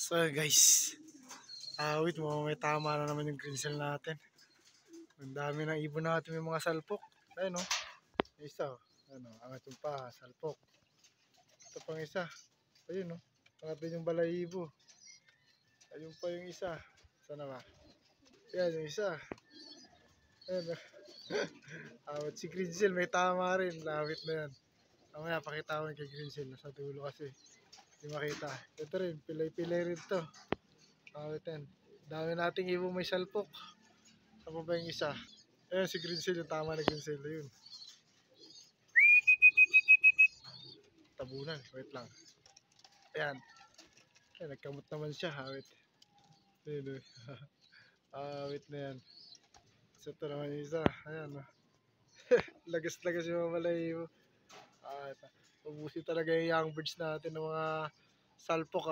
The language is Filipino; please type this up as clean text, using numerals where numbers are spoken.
So guys, wait mo, may tama na naman yung green cell natin. Ang dami ng ibon natin, may mga salpok. Ayun o, may isa o. Ano, angat yung pa, salpok. Ito pang isa. Ayun o, angat din yung balahibo. Ayun pa yung isa. Sana ba? Yan yung isa. Ayun o. Awat si green cell, may tama rin. Lawit na yan. Mamaya pakita ko yung kay green cell. Nasa dulo kasi. Hindi makita. Ito rin, pilay-pilay rin to. Awit yan. Dami nating ibon may salpok. Ano ba yung isa? Ayan si green cell, yung tama na green cell. Ayun. Tabunan, wait lang. Ayan. Ayan, nagkamot naman siya. Awit. Ayun. Awit na yan. So ito naman yung isa. Ayan. Lagas-lagas yung mamalay mo. Ubusin talaga yung young birds natin ng mga salpok